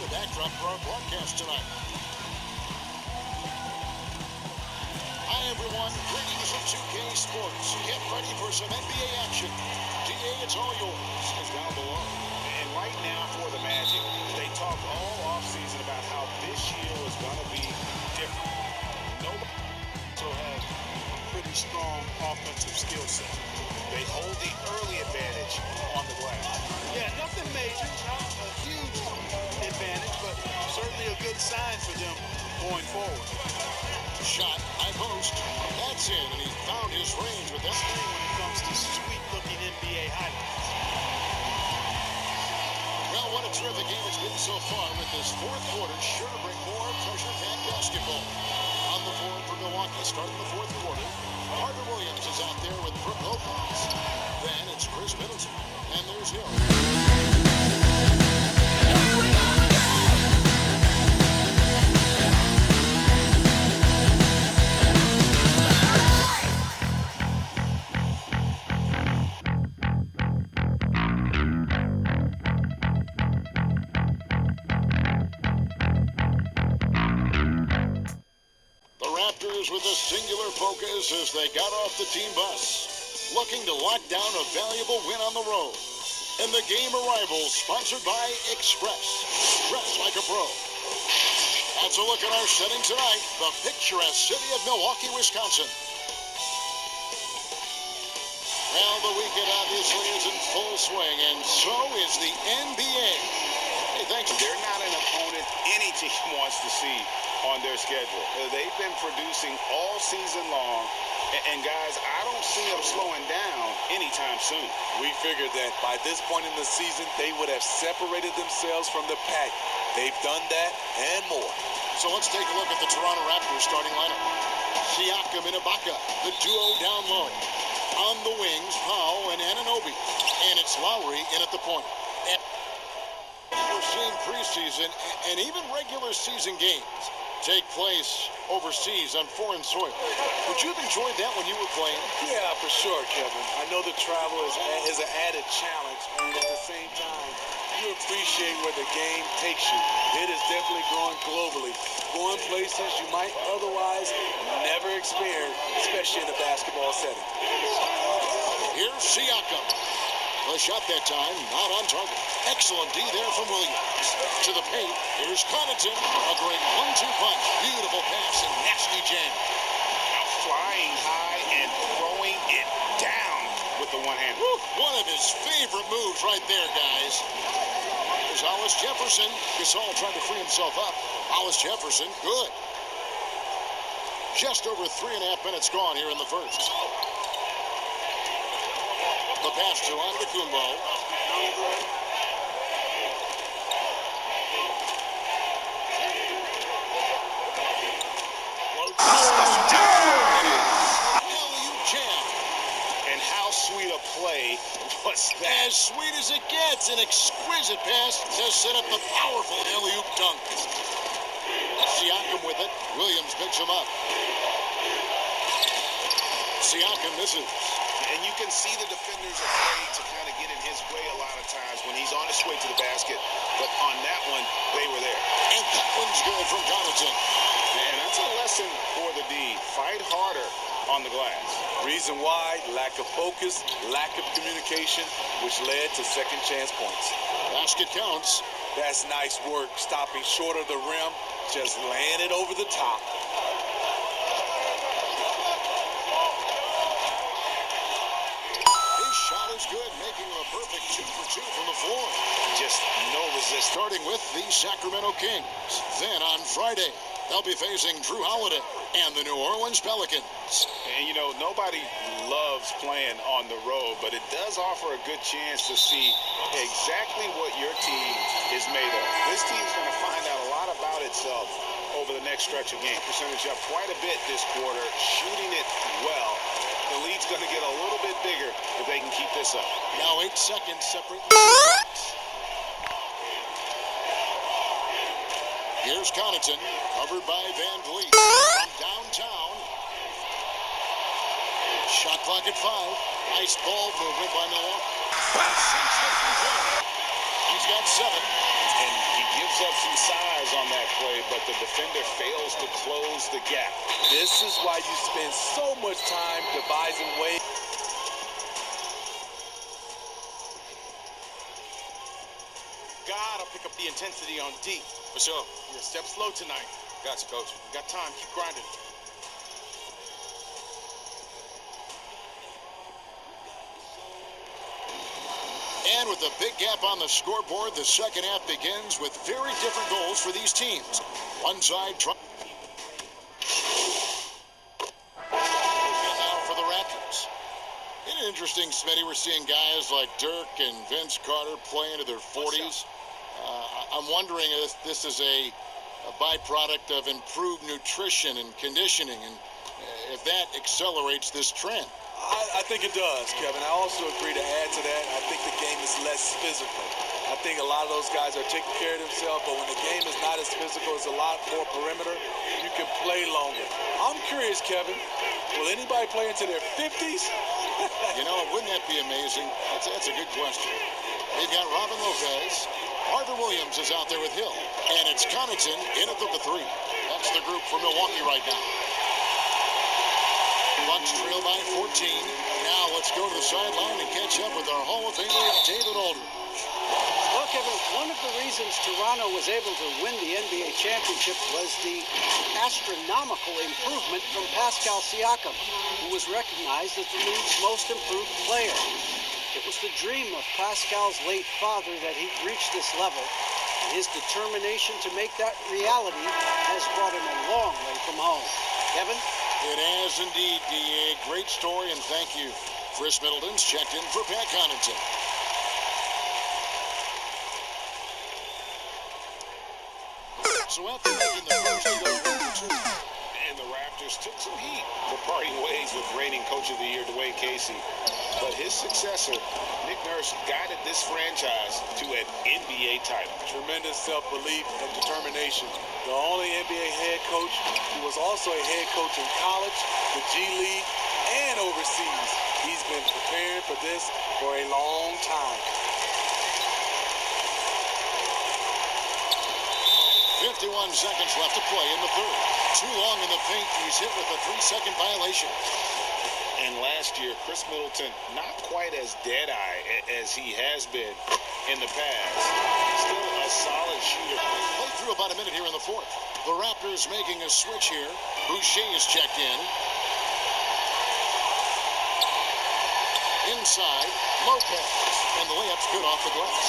the backdrop for our broadcast tonight. Hi, everyone. Greetings from 2K Sports. Get ready for some NBA action. DA, it's all yours. It's down below. And right now for the Magic, they talked all offseason about how this year was going to be different. Nobody also has a pretty strong offensive skill set. They hold the early advantage on the glass. Yeah, nothing major, not a huge advantage, but certainly a good sign for them going forward. Shot, high post. That's in, and he found his range with that. When it comes to sweet-looking NBA highlights. Well, what a terrific game it's been so far, with this fourth quarter sure to bring more pressure-packed basketball. On the board for Milwaukee, starting the fourth quarter, Carter Williams is out there with Brook Lopez. Then it's Chris Middleton, and there's Hill. With a singular focus as they got off the team bus, looking to lock down a valuable win on the road. And the game arrivals sponsored by Express. Dress like a pro. That's a look at our setting tonight, the picturesque city of Milwaukee, Wisconsin. Well, the weekend obviously is in full swing, and so is the NBA. Hey, thanks. They're not an opponent any team wants to see on their schedule. They've been producing all season long, and guys, I don't see them slowing down anytime soon. We figured that by this point in the season, they would have separated themselves from the pack. They've done that and more. So let's take a look at the Toronto Raptors starting lineup. Siakam and Ibaka, the duo down low. On the wings, Powell and Anunoby. And it's Lowry in at the point. And we're seeing preseason and even regular season games take place overseas on foreign soil. Would you have enjoyed that when you were playing? Yeah, for sure, Kevin. I know the travel is an added challenge, and at the same time, you appreciate where the game takes you. It is definitely growing globally, going places you might otherwise never experience, especially in a basketball setting. Here's Siakam. The shot that time, not on target. Excellent D there from Williams. To the paint, here's Connaughton. A great 1-2 punch. Beautiful pass and nasty jam. Now flying high and throwing it down with the one-hand. One of his favorite moves right there, guys. There's Hollis Jefferson. Gasol trying to free himself up. Hollis Jefferson, good. Just over 3.5 minutes gone here in the first. The pass to Antetokounmpo. And how sweet a play was that? As sweet as it gets, an exquisite pass to set up the powerful alley-oop dunk. Siakam with it. Williams picks him up. Siakam misses. And you can see the defenders are afraid to kind of get in his way a lot of times when he's on his way to the basket. But on that one, they were there. And that one's good from Connaughton. And that's a lesson for the D. Fight harder on the glass. Reason why, lack of focus, lack of communication, which led to second chance points. Basket counts. That's nice work, stopping short of the rim, just laying it over the top. Good, making him a perfect 2 for 2 from the floor. Just no resistance. Starting with the Sacramento Kings. Then on Friday, they'll be facing Drew Holiday and the New Orleans Pelicans. And you know, nobody loves playing on the road, but it does offer a good chance to see exactly what your team is made of. This team's going to find out a lot about itself over the next stretch of game. Percentage up quite a bit this quarter, shooting it well. The lead's going to get a little bit bigger if they can keep this up. Now 8 seconds separate. Here's Connaughton, covered by Van Vliet. From downtown. Shot clock at 5. Nice ball movement by Milwaukee. He's got 7. And he gives up some size on that play, but the defender fails to close the gap. This is why you spend so much time devising ways. Gotta pick up the intensity on D. For sure. You're a step slow tonight. Gotcha, coach. You got time. Keep grinding. And with a big gap on the scoreboard, the second half begins with very different goals for these teams. One side trying. And now for the Raptors. Isn't it interesting, Smitty, we're seeing guys like Dirk and Vince Carter play into their 40s. I'm wondering if this is a byproduct of improved nutrition and conditioning, and if that accelerates this trend. I think it does, Kevin. I also agree to add to that. I think the game is less physical. I think a lot of those guys are taking care of themselves, but when the game is not as physical, it's a lot more perimeter. You can play longer. I'm curious, Kevin, will anybody play into their 50s? You know, wouldn't that be amazing? That's a good question. They've got Robin Lopez. Marvin Williams is out there with Hill. And it's Connaughton in at the 3. That's the group for Milwaukee right now. Bucks trail by 14. Now let's go to the sideline and catch up with our Hall of Famer, David Aldridge. Well, Kevin, one of the reasons Toronto was able to win the NBA championship was the astronomical improvement from Pascal Siakam, who was recognized as the league's most improved player. It was the dream of Pascal's late father that he'd reach this level, and his determination to make that reality has brought him a long way from home. Kevin? It has indeed, D.A. Great story, and thank you. Chris Middleton's checked in for Pat Connaughton. So after making the first, he goes 1 for 2. And the Raptors took some heat for parting ways with reigning Coach of the Year Dwayne Casey. But his successor, Nick Nurse, guided this franchise to an NBA title. Tremendous self-belief and determination. The only NBA head coach who was also a head coach in college, the G League, and overseas. He's been preparing for this for a long time. 51 seconds left to play in the third. Too long in the paint. He's hit with a 3-second violation. And last year, Chris Middleton, not quite as dead-eye as he has been in the past. Still a solid shooter. Played through about a minute here in the fourth. The Raptors making a switch here. Boucher is checked in. Inside, Lopez. And the layup's good off the glass.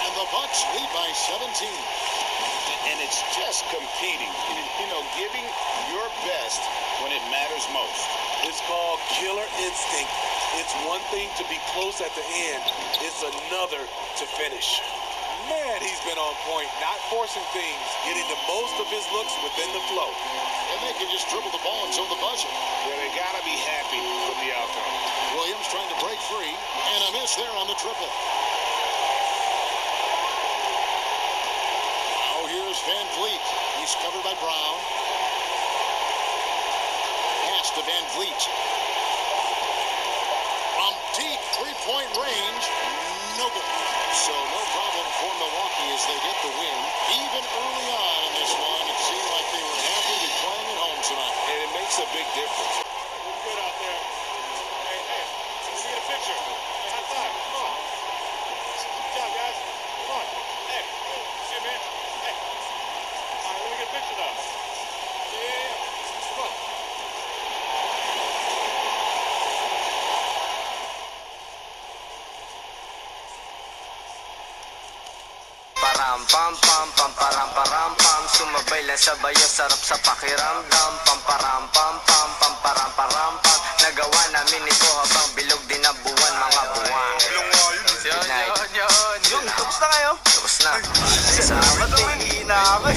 And the Bucks lead by 17. And it's just competing, you know, giving your best when it matters most. It's called killer instinct. It's one thing to be close at the end. It's another to finish. Man, he's been on point, not forcing things, getting the most of his looks within the flow. And they can just dribble the ball until the buzzer. Yeah, they got to be happy with the outcome. Williams trying to break free, and a miss there on the triple. Here's Van Vliet. He's covered by Brown. Pass to Van Vliet. From deep three-point range, no good. So no problem for Milwaukee as they get the win. Even early on in this one, it seemed like they were happy to be playing at home tonight. And it makes a big difference. Looking good out there. Hey, let's get a picture. Hey, high five. Come on. Good job, guys. Come on. Hey, see you, man. Hey. All right, let me get a picture now. Yeah. Come on. Param pam pam pam param param pam, sumabay lang sabay ang sarap sa pakiramdam. Pam param pam pam pam param param pam, nagawa namin ito habang bilog din ang buwan, mga buwan. Yun, tapos na kayo? Tapos na. Sa amat, hihina ako.